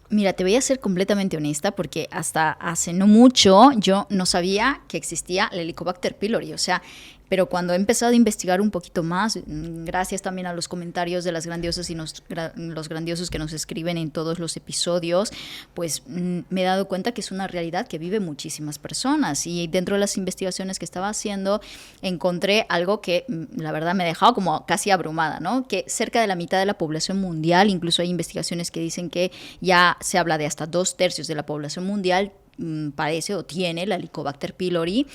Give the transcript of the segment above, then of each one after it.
Mira, te voy a ser completamente honesta porque hasta hace no mucho yo no sabía que existía el Helicobacter pylori, o sea, pero cuando he empezado a investigar un poquito más, gracias también a los comentarios de las grandiosas y los grandiosos que nos escriben en todos los episodios, pues me he dado cuenta que es una realidad que vive muchísimas personas, y dentro de las investigaciones que estaba haciendo encontré algo que la verdad me ha dejado como casi abrumada, ¿no? Que cerca de la mitad de la población mundial, incluso hay investigaciones que dicen que ya se habla de hasta 2/3 de la población mundial padece o tiene la Helicobacter pylori,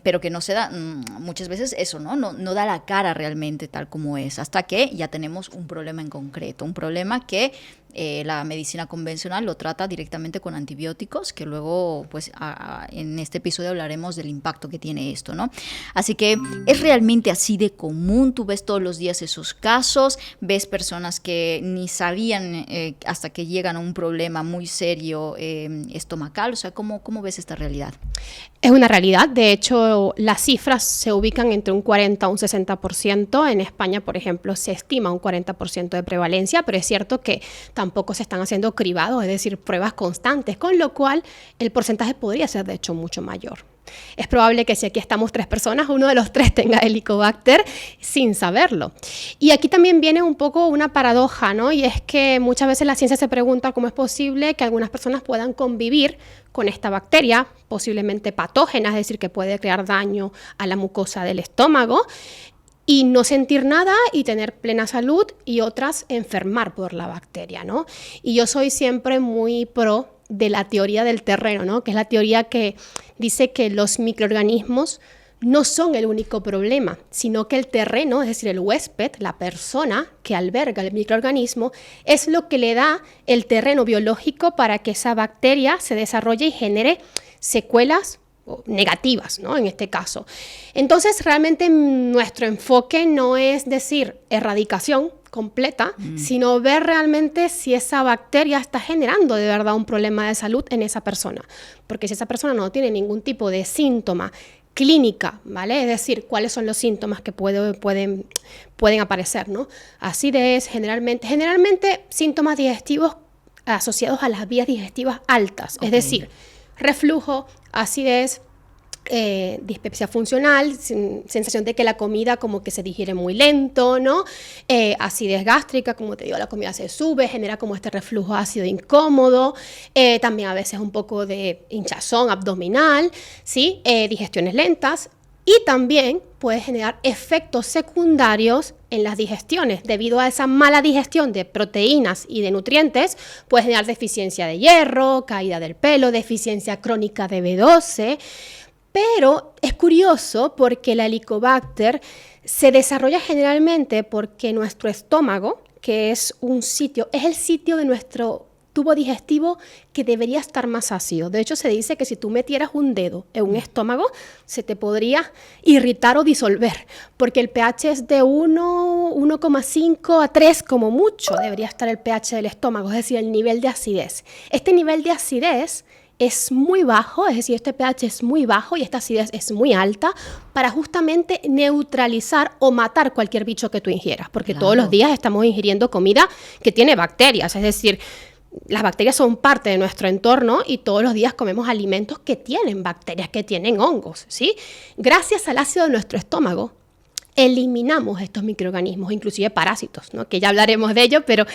pero que no se da muchas veces eso, ¿no? No da la cara realmente tal como es, hasta que ya tenemos un problema en concreto, un problema que la medicina convencional lo trata directamente con antibióticos, que luego pues en este episodio hablaremos del impacto que tiene esto, ¿no? Así que es realmente así de común, tú ves todos los días esos casos, ves personas que ni sabían hasta que llegan a un problema muy serio estomacal, o sea, ¿cómo ves esta realidad? Es una realidad, de hecho las cifras se ubican entre un 40 a un 60%, en España por ejemplo se estima un 40% de prevalencia, pero es cierto que tampoco se están haciendo cribados, es decir, pruebas constantes, con lo cual el porcentaje podría ser de hecho mucho mayor. Es probable que si aquí estamos 3 personas, uno de los 3 tenga Helicobacter sin saberlo. Y aquí también viene un poco una paradoja, ¿no? Y es que muchas veces la ciencia se pregunta cómo es posible que algunas personas puedan convivir con esta bacteria, posiblemente patógena, es decir, que puede crear daño a la mucosa del estómago, y no sentir nada y tener plena salud, y otras enfermar por la bacteria, ¿no? Y yo soy siempre muy pro de la teoría del terreno, ¿no? Que es la teoría que dice que los microorganismos no son el único problema, sino que el terreno, es decir, el huésped, la persona que alberga el microorganismo, es lo que le da el terreno biológico para que esa bacteria se desarrolle y genere secuelas negativas, ¿no? En este caso. Entonces, realmente nuestro enfoque no es decir erradicación completa, sino ver realmente si esa bacteria está generando de verdad un problema de salud en esa persona. Porque si esa persona no tiene ningún tipo de síntoma clínica, ¿vale? Es decir, cuáles son los síntomas que pueden aparecer, ¿no? Acidez, generalmente síntomas digestivos asociados a las vías digestivas altas, es decir, reflujo, acidez, dispepsia funcional, sensación de que la comida como que se digiere muy lento, ¿no? Acidez gástrica, como te digo, la comida se sube, genera como este reflujo ácido incómodo, también a veces un poco de hinchazón abdominal, ¿sí? Digestiones lentas, y también puede generar efectos secundarios en las digestiones. Debido a esa mala digestión de proteínas y de nutrientes, puede generar deficiencia de hierro, caída del pelo, deficiencia crónica de B12. Pero es curioso porque la Helicobacter se desarrolla generalmente porque nuestro estómago, que es el sitio de nuestro tubo digestivo que debería estar más ácido. De hecho, se dice que si tú metieras un dedo en un estómago, se te podría irritar o disolver, porque el pH es de 1,5 a 3 como mucho, debería estar el pH del estómago, es decir, el nivel de acidez. Este nivel de acidez es muy bajo, es decir, este pH es muy bajo y esta acidez es muy alta para justamente neutralizar o matar cualquier bicho que tú ingieras, porque todos los días estamos ingiriendo comida que tiene bacterias, es decir, las bacterias son parte de nuestro entorno y todos los días comemos alimentos que tienen bacterias, que tienen hongos, ¿sí? Gracias al ácido de nuestro estómago, eliminamos estos microorganismos, inclusive parásitos, ¿no? Que ya hablaremos de ello, pero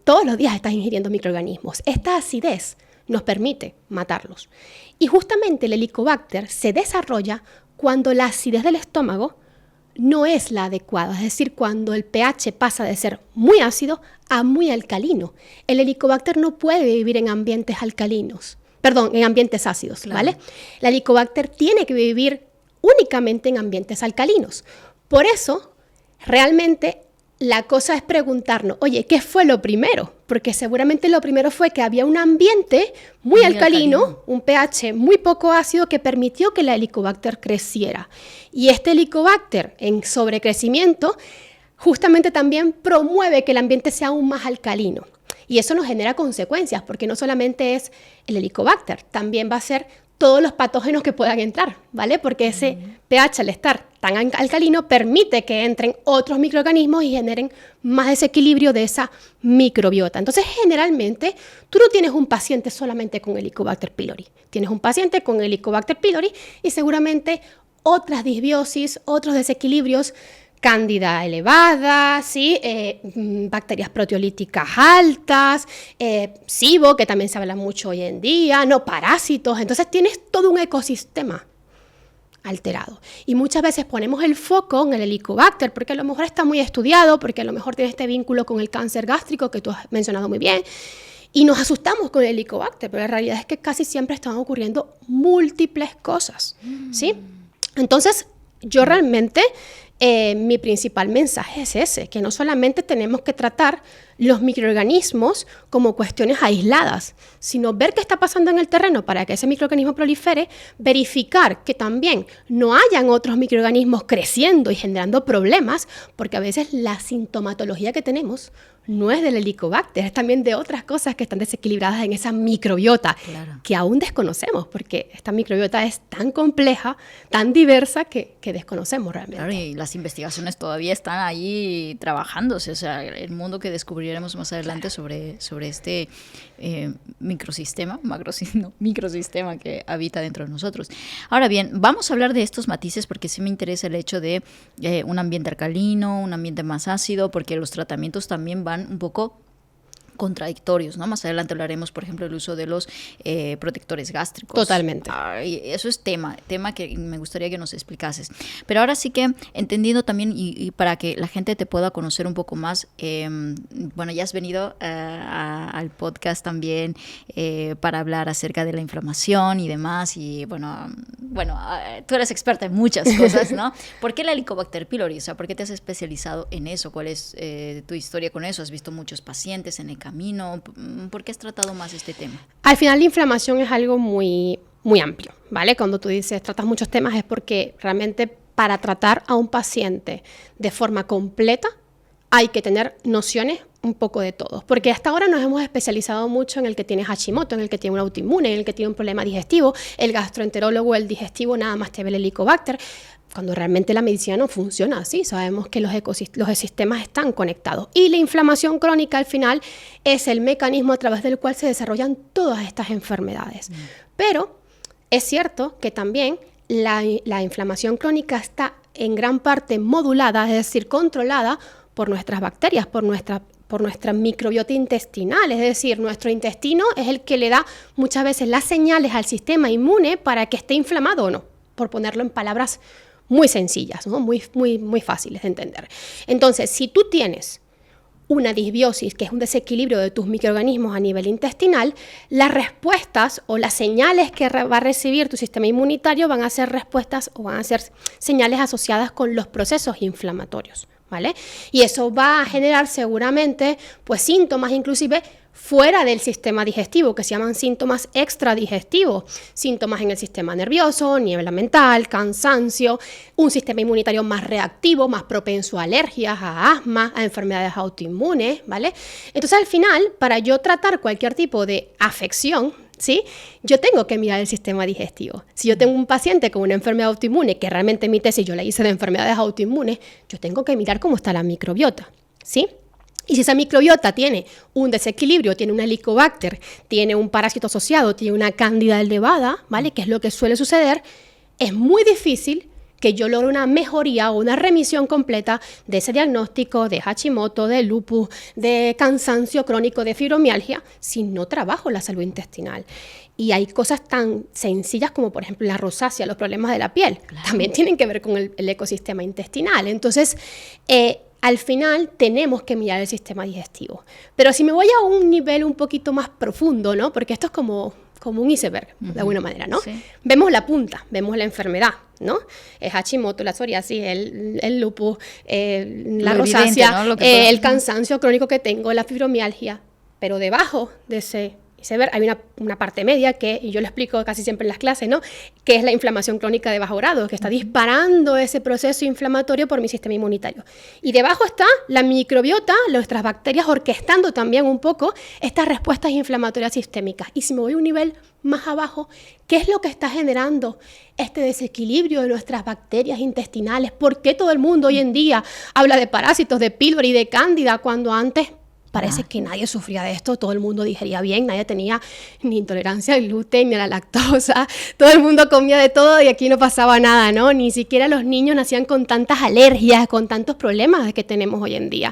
todos los días estás ingiriendo microorganismos. Esta acidez nos permite matarlos. Y justamente el Helicobacter se desarrolla cuando la acidez del estómago no es la adecuada, es decir, cuando el pH pasa de ser muy ácido a muy alcalino. El Helicobacter no puede vivir en ambientes en ambientes ácidos, ¿vale? Claro. La Helicobacter tiene que vivir únicamente en ambientes alcalinos. Por eso, realmente, la cosa es preguntarnos, oye, ¿qué fue lo primero? Porque seguramente lo primero fue que había un ambiente muy alcalino, un pH muy poco ácido que permitió que la Helicobacter creciera. Y este Helicobacter en sobrecrecimiento justamente también promueve que el ambiente sea aún más alcalino. Y eso nos genera consecuencias, porque no solamente es el Helicobacter, también va a ser todos los patógenos que puedan entrar, ¿vale? Porque ese pH, al estar tan alcalino, permite que entren otros microorganismos y generen más desequilibrio de esa microbiota. Entonces, generalmente, tú no tienes un paciente solamente con Helicobacter pylori. Tienes un paciente con Helicobacter pylori y seguramente otras disbiosis, otros desequilibrios, cándida elevada, ¿sí? Bacterias proteolíticas altas, SIBO, que también se habla mucho hoy en día, no parásitos. Entonces tienes todo un ecosistema alterado. Y muchas veces ponemos el foco en el Helicobacter porque a lo mejor está muy estudiado, porque a lo mejor tiene este vínculo con el cáncer gástrico que tú has mencionado muy bien, y nos asustamos con el Helicobacter, pero la realidad es que casi siempre están ocurriendo múltiples cosas, ¿sí? Entonces, yo realmente... mi principal mensaje es ese, que no solamente tenemos que tratar los microorganismos como cuestiones aisladas, sino ver qué está pasando en el terreno para que ese microorganismo prolifere, verificar que también no hayan otros microorganismos creciendo y generando problemas, porque a veces la sintomatología que tenemos no es del Helicobacter, es también de otras cosas que están desequilibradas en esa microbiota, claro, que aún desconocemos, porque esta microbiota es tan compleja, tan diversa, que desconocemos realmente. Claro, y las investigaciones todavía están ahí trabajándose, o sea, el mundo que descubriremos más adelante sobre este microsistema que habita dentro de nosotros. Ahora bien, vamos a hablar de estos matices porque sí me interesa el hecho de un ambiente alcalino, un ambiente más ácido, porque los tratamientos también van un poco contradictorios, ¿no? Más adelante hablaremos, por ejemplo, del uso de los protectores gástricos. Totalmente. Eso es tema que me gustaría que nos explicases. Pero ahora sí que, entendiendo también, y para que la gente te pueda conocer un poco más, bueno, ya has venido al podcast también para hablar acerca de la inflamación y demás, y bueno, tú eres experta en muchas cosas, ¿no? ¿Por qué la Helicobacter pylori? O sea, ¿por qué te has especializado en eso? ¿Cuál es tu historia con eso? ¿Has visto muchos pacientes en el camino? ¿Por qué has tratado más este tema? Al final la inflamación es algo muy, muy amplio, ¿vale? Cuando tú dices tratas muchos temas es porque realmente para tratar a un paciente de forma completa hay que tener nociones un poco de todos, porque hasta ahora nos hemos especializado mucho en el que tiene Hashimoto, en el que tiene un autoinmune, en el que tiene un problema digestivo, el gastroenterólogo, el digestivo nada más te ve el Helicobacter, cuando realmente la medicina no funciona así. Sabemos que los ecosistemas están conectados y la inflamación crónica al final es el mecanismo a través del cual se desarrollan todas estas enfermedades. Pero es cierto que también la inflamación crónica está en gran parte modulada, es decir, controlada por nuestras bacterias, por nuestra microbiota intestinal, es decir, nuestro intestino es el que le da muchas veces las señales al sistema inmune para que esté inflamado o no, por ponerlo en palabras muy sencillas, ¿no? muy fáciles de entender. Entonces, si tú tienes una disbiosis, que es un desequilibrio de tus microorganismos a nivel intestinal, las respuestas o las señales que va a recibir tu sistema inmunitario van a ser respuestas o van a ser señales asociadas con los procesos inflamatorios, ¿vale? Y eso va a generar seguramente pues síntomas inclusive fuera del sistema digestivo, que se llaman síntomas extradigestivos, síntomas en el sistema nervioso, niebla mental, cansancio, un sistema inmunitario más reactivo, más propenso a alergias, a asma, a enfermedades autoinmunes, ¿vale? Entonces, al final, para yo tratar cualquier tipo de afección, ¿sí? Yo tengo que mirar el sistema digestivo. Si yo tengo un paciente con una enfermedad autoinmune, que realmente mi tesis yo la hice de enfermedades autoinmunes, yo tengo que mirar cómo está la microbiota, ¿sí? Y si esa microbiota tiene un desequilibrio, tiene un Helicobacter, tiene un parásito asociado, tiene una cándida elevada, ¿vale? Que es lo que suele suceder, es muy difícil que yo logre una mejoría o una remisión completa de ese diagnóstico de Hashimoto, de lupus, de cansancio crónico, de fibromialgia, si no trabajo la salud intestinal. Y hay cosas tan sencillas como, por ejemplo, la rosácea, los problemas de la piel, claro, también tienen que ver con el ecosistema intestinal. Entonces, al final tenemos que mirar el sistema digestivo. Pero si me voy a un nivel un poquito más profundo, ¿no? Porque esto es como un iceberg, de alguna manera, ¿no? Sí. Vemos la punta, vemos la enfermedad, ¿no? El Hashimoto, la psoriasis, el lupus, la rosácea, ¿no? El cansancio crónico que tengo, la fibromialgia. Pero debajo de ese Hay una parte media que, y yo lo explico casi siempre en las clases, ¿no? Que es la inflamación crónica de bajo grado, que está disparando ese proceso inflamatorio por mi sistema inmunitario. Y debajo está la microbiota, nuestras bacterias orquestando también un poco estas respuestas inflamatorias sistémicas. Y si me voy a un nivel más abajo, ¿qué es lo que está generando este desequilibrio de nuestras bacterias intestinales? ¿Por qué todo el mundo hoy en día habla de parásitos, de pílori, de cándida, cuando antes parece que nadie sufría de esto, todo el mundo digería bien, nadie tenía ni intolerancia al gluten ni a la lactosa, todo el mundo comía de todo y aquí no pasaba nada, ¿no? Ni siquiera los niños nacían con tantas alergias, con tantos problemas que tenemos hoy en día.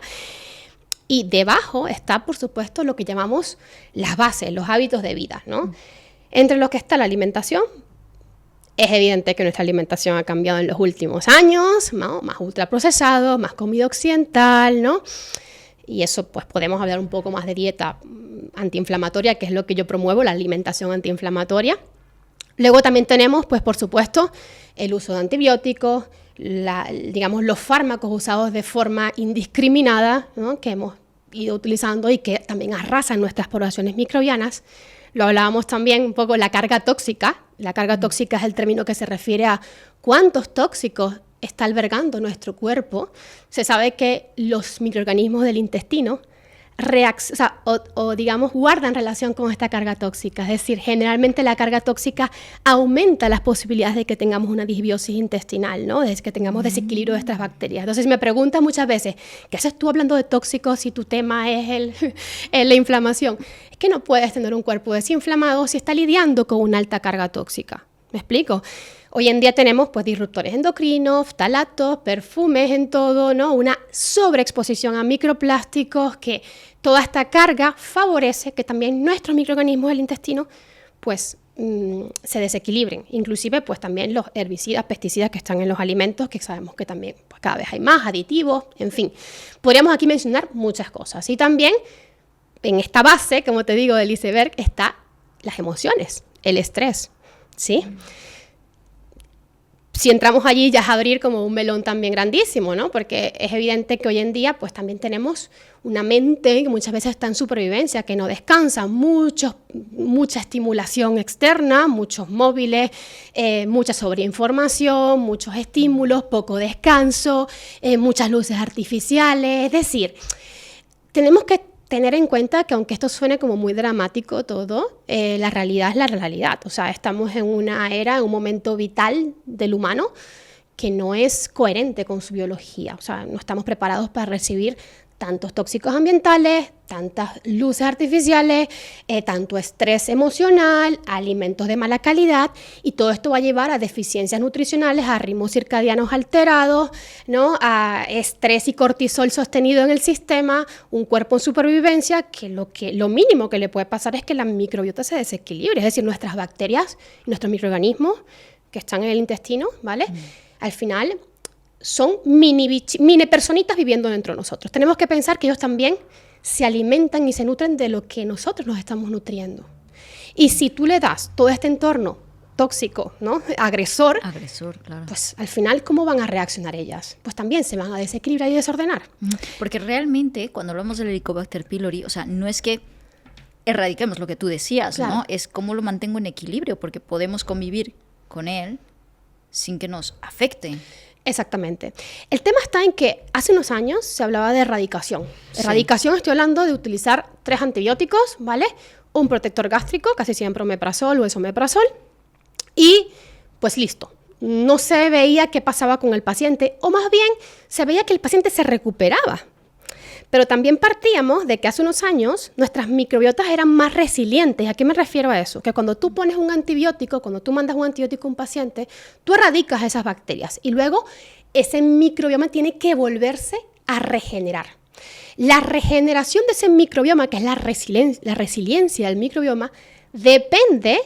Y debajo está, por supuesto, lo que llamamos las bases, los hábitos de vida, ¿no? Entre los que está la alimentación. Es evidente que nuestra alimentación ha cambiado en los últimos años, ¿no? Más ultraprocesado, más comida occidental, ¿no? Y eso, pues podemos hablar un poco más de dieta antiinflamatoria, que es lo que yo promuevo, la alimentación antiinflamatoria. Luego también tenemos, pues por supuesto, el uso de antibióticos, digamos, los fármacos usados de forma indiscriminada, ¿no? Que hemos ido utilizando y que también arrasan nuestras poblaciones microbianas. Lo hablábamos también un poco, la carga tóxica. La carga tóxica es el término que se refiere a cuántos tóxicos está albergando nuestro cuerpo. Se sabe que los microorganismos del intestino digamos, guardan relación con esta carga tóxica. Es decir, generalmente la carga tóxica aumenta las posibilidades de que tengamos una disbiosis intestinal, ¿no? De que tengamos desequilibrio de estas bacterias. Entonces me preguntan muchas veces, ¿qué haces tú hablando de tóxicos si tu tema es la inflamación? Es que no puedes tener un cuerpo desinflamado si está lidiando con una alta carga tóxica. ¿Me explico? Hoy en día tenemos pues disruptores endocrinos, ftalatos, perfumes en todo, ¿no? Una sobreexposición a microplásticos, que toda esta carga favorece que también nuestros microorganismos del intestino pues se desequilibren. Inclusive pues también los herbicidas, pesticidas que están en los alimentos, que sabemos que también pues, cada vez hay más aditivos, en fin. Podríamos aquí mencionar muchas cosas. Y también en esta base, como te digo, del iceberg, está las emociones, el estrés, ¿sí? Si entramos allí ya es abrir como un melón también grandísimo, ¿no? Porque es evidente que hoy en día pues también tenemos una mente que muchas veces está en supervivencia, que no descansa, mucha estimulación externa, muchos móviles, mucha sobreinformación, muchos estímulos, poco descanso, muchas luces artificiales. Es decir, tenemos que tener en cuenta que aunque esto suene como muy dramático todo, la realidad es la realidad. O sea, estamos en una era, en un momento vital del humano que no es coherente con su biología. O sea, no estamos preparados para recibir tantos tóxicos ambientales, tantas luces artificiales, tanto estrés emocional, alimentos de mala calidad, y todo esto va a llevar a deficiencias nutricionales, a ritmos circadianos alterados, ¿no? A estrés y cortisol sostenido en el sistema, un cuerpo en supervivencia, que lo mínimo que le puede pasar es que la microbiota se desequilibre, es decir, nuestras bacterias, nuestros microorganismos que están en el intestino, ¿vale? Al final son mini personitas viviendo dentro de nosotros. Tenemos que pensar que ellos también se alimentan y se nutren de lo que nosotros nos estamos nutriendo. Y si tú le das todo este entorno tóxico, ¿no? Agresor, claro. Pues al final, ¿cómo van a reaccionar ellas? Pues también se van a desequilibrar y desordenar. Porque realmente, cuando hablamos del Helicobacter pylori, o sea, no es que erradiquemos lo que tú decías, claro, ¿no? Es cómo lo mantengo en equilibrio, porque podemos convivir con él sin que nos afecte. Exactamente. El tema está en que hace unos años se hablaba de erradicación. Sí. Erradicación, estoy hablando de utilizar 3 antibióticos, ¿vale? Un protector gástrico, casi siempre omeprazol o esomeprazol, y pues listo. No se veía qué pasaba con el paciente, o más bien se veía que el paciente se recuperaba. Pero también partíamos de que hace unos años nuestras microbiotas eran más resilientes. ¿A qué me refiero a eso? Que cuando tú pones un antibiótico, cuando tú mandas un antibiótico a un paciente, tú erradicas esas bacterias y luego ese microbioma tiene que volverse a regenerar. La regeneración de ese microbioma, que es la resiliencia del microbioma, depende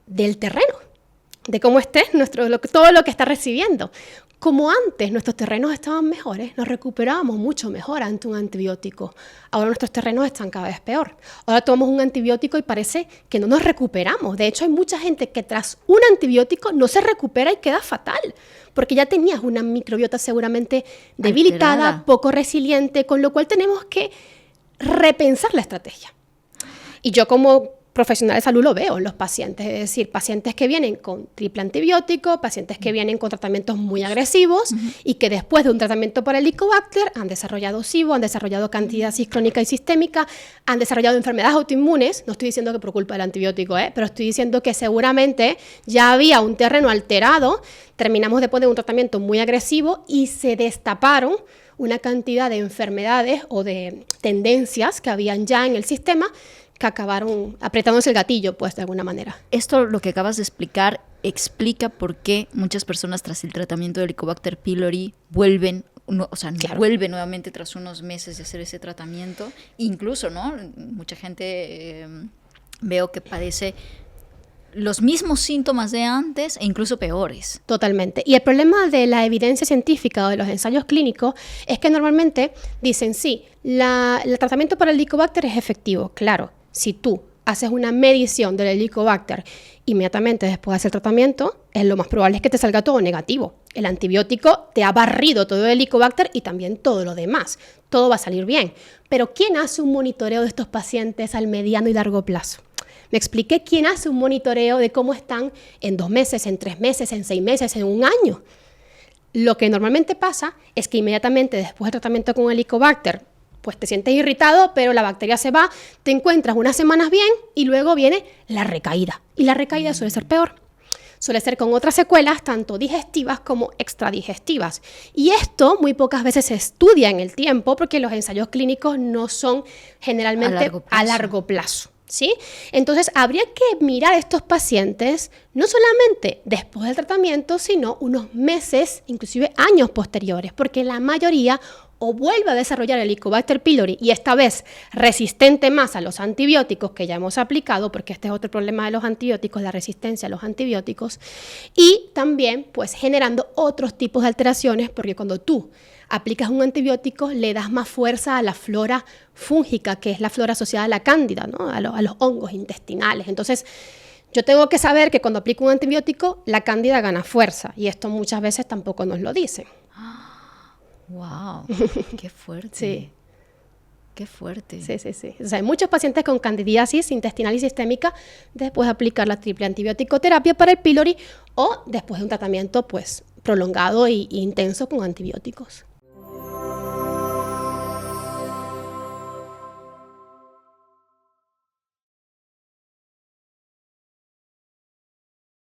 del terreno, de cómo esté todo lo que está recibiendo. Como antes nuestros terrenos estaban mejores, nos recuperábamos mucho mejor ante un antibiótico. Ahora nuestros terrenos están cada vez peor. Ahora tomamos un antibiótico y parece que no nos recuperamos. De hecho, hay mucha gente que tras un antibiótico no se recupera y queda fatal, porque ya tenías una microbiota seguramente debilitada, alterada, poco resiliente, con lo cual tenemos que repensar la estrategia. Y yo como profesional de salud lo veo en los pacientes, es decir, pacientes que vienen con triple antibiótico, pacientes que vienen con tratamientos muy agresivos y que después de un tratamiento para el Helicobacter han desarrollado SIBO, han desarrollado candidiasis crónica y sistémica, han desarrollado enfermedades autoinmunes. No estoy diciendo que por culpa del antibiótico, pero estoy diciendo que seguramente ya había un terreno alterado, terminamos después de un tratamiento muy agresivo y se destaparon una cantidad de enfermedades o de tendencias que habían ya en el sistema que acabaron apretándose el gatillo, pues, de alguna manera. Esto, lo que acabas de explicar, explica por qué muchas personas tras el tratamiento de Helicobacter pylori vuelven, vuelven nuevamente tras unos meses de hacer ese tratamiento. Incluso, ¿no? Mucha gente veo que padece los mismos síntomas de antes e incluso peores. Totalmente. Y el problema de la evidencia científica o de los ensayos clínicos es que normalmente dicen, sí, el tratamiento para el Helicobacter es efectivo. Claro, si tú haces una medición del Helicobacter inmediatamente después de hacer tratamiento, es lo más probable es que te salga todo negativo. El antibiótico te ha barrido todo el Helicobacter y también todo lo demás. Todo va a salir bien. Pero ¿quién hace un monitoreo de estos pacientes al mediano y largo plazo? Me expliqué quién hace un monitoreo de cómo están en 2 meses, en 3 meses, en 6 meses, en 1 año. Lo que normalmente pasa es que inmediatamente después del tratamiento con el Helicobacter, pues te sientes irritado, pero la bacteria se va, te encuentras unas semanas bien y luego viene la recaída. Y la recaída suele ser peor. Suele ser con otras secuelas, tanto digestivas como extradigestivas. Y esto muy pocas veces se estudia en el tiempo porque los ensayos clínicos no son generalmente a largo plazo. ¿Sí? Entonces, habría que mirar a estos pacientes no solamente después del tratamiento, sino unos meses, inclusive años posteriores, porque la mayoría o vuelve a desarrollar el Helicobacter pylori y esta vez resistente más a los antibióticos que ya hemos aplicado, porque este es otro problema de los antibióticos, la resistencia a los antibióticos, y también pues generando otros tipos de alteraciones, porque cuando tú aplicas un antibiótico, le das más fuerza a la flora fúngica, que es la flora asociada a la cándida, ¿no? a los hongos intestinales. Entonces, yo tengo que saber que cuando aplico un antibiótico, la cándida gana fuerza, y esto muchas veces tampoco nos lo dicen. ¡Wow! ¡Qué fuerte! Sí. ¡Qué fuerte! Sí. O sea, hay muchos pacientes con candidiasis intestinal y sistémica después de aplicar la triple antibiótico-terapia para el pylori o después de un tratamiento pues prolongado e intenso con antibióticos.